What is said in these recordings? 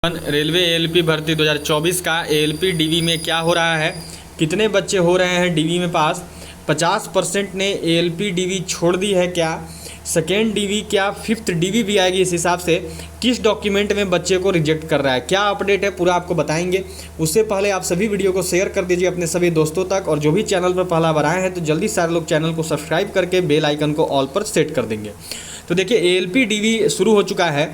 Railway ALP भर्ती 2024 का ALP DV में क्या हो रहा है, कितने बच्चे हो रहे हैं डीवी में पास। 50% ने एएलपी डीवी छोड़ दी है क्या, सेकेंड डीवी क्या, फिफ्थ डीवी भी आएगी इस हिसाब से, किस डॉक्यूमेंट में बच्चे को रिजेक्ट कर रहा है, क्या अपडेट है पूरा आपको बताएंगे। उससे पहले आप सभी वीडियो को शेयर कर दीजिए अपने सभी दोस्तों तक, और जो भी चैनल पर पहला बार आए हैं तो जल्दी सारे लोग चैनल को सब्सक्राइब करके बेल आइकन को ऑल पर सेट कर देंगे। तो देखिए एएलपी डीवी शुरू हो चुका है,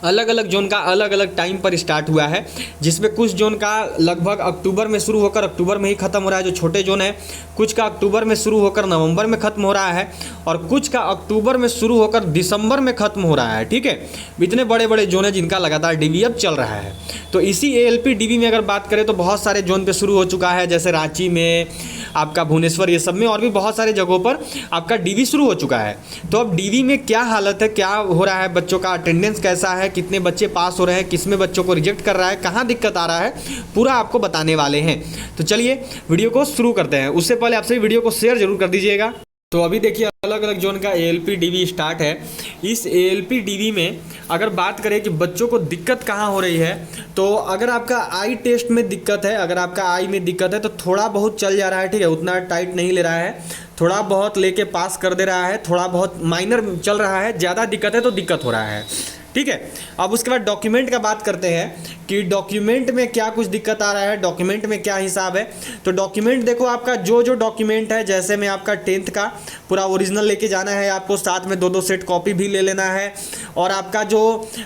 अलग अलग जोन का अलग अलग टाइम पर स्टार्ट हुआ है, जिसमें कुछ जोन का लगभग अक्टूबर में शुरू होकर अक्टूबर में ही ख़त्म हो रहा है जो छोटे जोन है, कुछ का अक्टूबर में शुरू होकर नवंबर में ख़त्म हो रहा है, और कुछ का अक्टूबर में शुरू होकर दिसंबर में ख़त्म हो रहा है। ठीक है, इतने बड़े बड़े जोन है जिनका लगातार डीवी अब चल रहा है। तो इसी एएलपी डीवी में अगर बात करें तो बहुत सारे जोन पे शुरू हो चुका है, जैसे रांची में, आपका भुवनेश्वर, ये सब में, और भी बहुत सारे जगहों पर आपका डीवी शुरू हो चुका है। तो अब डीवी में क्या हालत है, क्या हो रहा है, बच्चों का अटेंडेंस कैसा है, कितने बच्चे पास हो रहे हैं, किसमें बच्चों को रिजेक्ट कर रहा है, कहाँ दिक्कत आ रहा है, पूरा आपको बताने वाले हैं। तो चलिए वीडियो को शुरू करते हैं। उससे पहले आपसे वीडियो को शेयर जरूर कर दीजिएगा। तो अभी देखिए अलग अलग जोन का एएलपी डीवी स्टार्ट है। इस एएलपी डीवी में अगर बात करें कि बच्चों को दिक्कत कहाँ हो रही है, तो अगर आपका आई टेस्ट में दिक्कत है, अगर आपका आई में दिक्कत है तो थोड़ा बहुत चल जा रहा है, ठीक है, उतना टाइट नहीं ले रहा है, थोड़ा बहुत लेके पास कर दे रहा है, थोड़ा बहुत माइनर चल रहा है, ज़्यादा दिक्कत है तो दिक्कत हो रहा है। ठीक है, अब उसके बाद डॉक्यूमेंट का बात करते हैं कि डॉक्यूमेंट में क्या कुछ दिक्कत आ रहा है, डॉक्यूमेंट में क्या हिसाब है। तो डॉक्यूमेंट देखो, आपका जो जो डॉक्यूमेंट है, जैसे में आपका 10th का पूरा ओरिजिनल लेके जाना है आपको, साथ में 2-2 सेट कॉपी भी ले लेना है। और आपका जो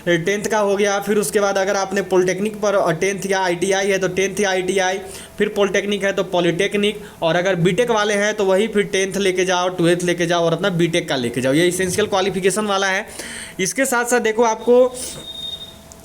10th का हो गया, फिर उसके बाद अगर आपने पॉलिटेक्निक पर 10th या ITI है तो 10th या ITI, फिर पॉलिटेक्निक है तो पॉलिटेक्निक, और अगर बीटेक वाले हैं तो वही फिर 10th लेके जाओ, 12th लेके जाओ और अपना बीटेक का लेके जाओ, ये इसेंशियल क्वालिफिकेशन वाला है। इसके साथ साथ देखो आपको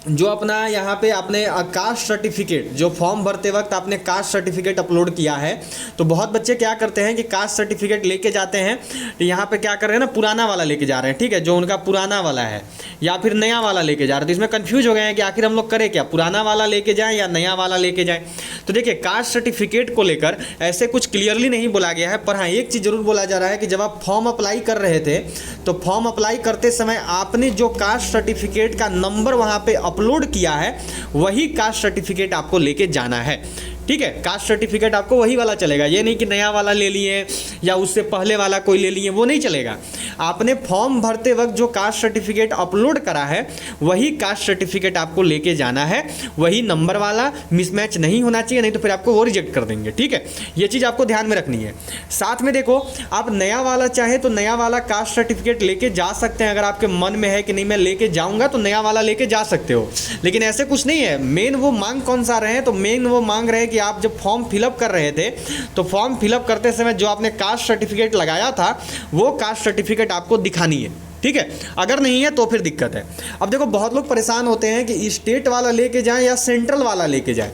जो अपना यहाँ पे आपने कास्ट सर्टिफिकेट, जो फॉर्म भरते वक्त आपने कास्ट सर्टिफिकेट अपलोड किया है, तो बहुत बच्चे क्या करते हैं कि कास्ट सर्टिफिकेट लेके जाते हैं तो यहाँ पे क्या कर रहे हैं ना, पुराना वाला लेके जा रहे हैं। ठीक है, जो उनका पुराना वाला है या फिर नया वाला लेके जा रहे हैं, तो इसमें कन्फ्यूज हो गए हैं कि आखिर हम लोग करें क्या, पुराना वाला लेके जाएँ या नया वाला लेके जाएँ। तो देखिए कास्ट सर्टिफिकेट को लेकर ऐसे कुछ क्लियरली नहीं बोला गया है, पर हाँ एक चीज़ जरूर बोला जा रहा है कि जब आप फॉर्म अप्लाई कर रहे थे तो फॉर्म अप्लाई करते समय आपने जो कास्ट सर्टिफिकेट का नंबर वहाँ पे अपलोड किया है वही कास्ट सर्टिफिकेट आपको लेके जाना है। ठीक है, कास्ट सर्टिफिकेट आपको वही वाला चलेगा, ये नहीं कि नया वाला ले लिए या उससे पहले वाला कोई ले लिए, वो नहीं चलेगा। आपने फॉर्म भरते वक्त जो कास्ट सर्टिफिकेट अपलोड करा है वही कास्ट सर्टिफिकेट आपको लेके जाना है, वही नंबर वाला, मिसमैच नहीं होना चाहिए, नहीं तो फिर आपको वो रिजेक्ट कर देंगे। ठीक है, ये चीज़ आपको ध्यान में रखनी है। साथ में देखो, आप नया वाला चाहे तो नया वाला कास्ट सर्टिफिकेट लेके जा सकते हैं, अगर आपके मन में है कि नहीं मैं लेके जाऊँगा तो नया वाला लेके जा सकते हो, लेकिन ऐसे कुछ नहीं है। मेन वो मांग कौन सा रहे हैं, तो मेन वो मांग रहे हैं कि आप जब फॉर्म फिलअप कर रहे थे तो फॉर्म फिलअप करते समय जो आपने कास्ट सर्टिफिकेट लगाया था वो कास्ट सर्टिफिकेट आपको दिखानी है। ठीक है, अगर नहीं है तो फिर दिक्कत है। अब देखो बहुत लोग परेशान होते हैं कि स्टेट वाला लेके जाएं या सेंट्रल वाला लेके जाएं।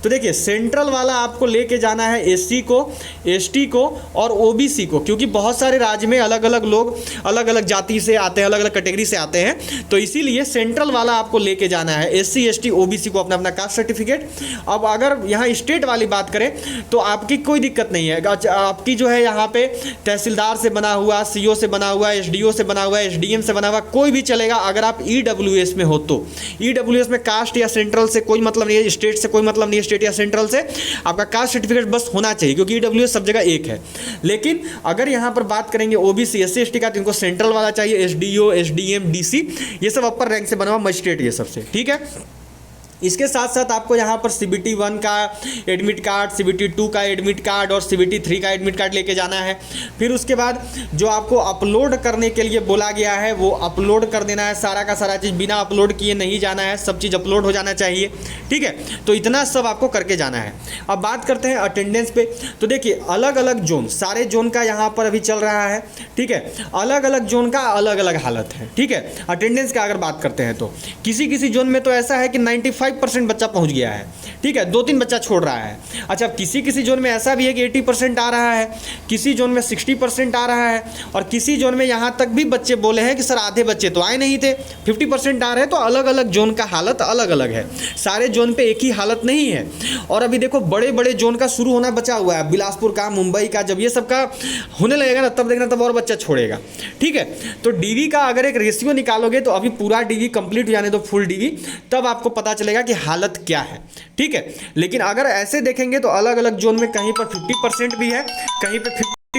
तो देखिए सेंट्रल वाला आपको लेके जाना है SC को, ST को और OBC को, क्योंकि बहुत सारे राज्य में अलग अलग लोग अलग अलग जाति से आते हैं, अलग अलग कैटेगरी से आते हैं, तो इसीलिए सेंट्रल वाला आपको लेके जाना है, SC ST OBC को अपना अपना कास्ट सर्टिफिकेट। अब अगर यहाँ स्टेट वाली बात करें तो आपकी कोई दिक्कत नहीं है, आपकी जो है यहाँ पे तहसीलदार से बना हुआ, CO से बना हुआ, SDO से बना हुआ, SDM से बना हुआ, कोई भी चलेगा। अगर आप EWS में हो तो EWS में कास्ट या सेंट्रल से कोई मतलब नहीं है, स्टेट से कोई मतलब नहीं है, स्टेट या सेंट्रल से आपका कास्ट सर्टिफिकेट बस होना चाहिए, क्योंकि EWS सब जगह एक है। लेकिन अगर यहाँ पर बात करेंगे OBC SC ST का तो इनको सेंट्रल वाला चाहिए, SDO SDM DC, ये सब अपर रैंक से बना हुआ, मजिस्ट्रेट, ये सबसे। ठीक है, इसके साथ साथ आपको यहाँ पर CBT 1 का एडमिट कार्ड, CBT 2 का एडमिट कार्ड और CBT 3 का एडमिट कार्ड लेके जाना है। फिर उसके बाद जो आपको अपलोड करने के लिए बोला गया है वो अपलोड कर देना है, सारा का सारा चीज़, बिना अपलोड किए नहीं जाना है, सब चीज़ अपलोड हो जाना चाहिए। ठीक है, तो इतना सब आपको करके जाना है। अब बात करते हैं अटेंडेंस पे। तो देखिए अलग अलग जोन, सारे जोन का यहाँ पर अभी चल रहा है। ठीक है, अलग अलग जोन का अलग अलग हालत है। ठीक है, अटेंडेंस का अगर बात करते हैं तो किसी किसी जोन में तो ऐसा है कि 95 75% बच्चा पहुंच गया है, ठीक है, 2-3 बच्चा छोड़ रहा है। अच्छा, किसी किसी जोन में ऐसा भी है कि 80% आ रहा है, किसी जोन में 60% आ रहा है, और किसी जोन में यहाँ तक भी बच्चे बोले हैं कि सर आधे बच्चे तो आए नहीं थे, 50% आ रहे हैं। तो अलग अलग जोन का हालत अलग अलग है, सारे जोन पे एक ही हालत नहीं है। और अभी देखो बड़े बड़े जोन का शुरू होना बचा हुआ है, बिलासपुर का, मुंबई का, जब ये सब का होने लगेगा ना तब देखना, तब और बच्चा छोड़ेगा, ठीक है। तो डीवी का अगर एक रेशियो निकालोगे तो अभी पूरा डीवी कंप्लीट हो जाने दो, फुल डीवी, तब आपको पता चलेगा कि हालत क्या है, ठीक है। लेकिन अगर ऐसे देखेंगे तो अलग अलग जोन में कहीं पर 50% भी है, कहीं पे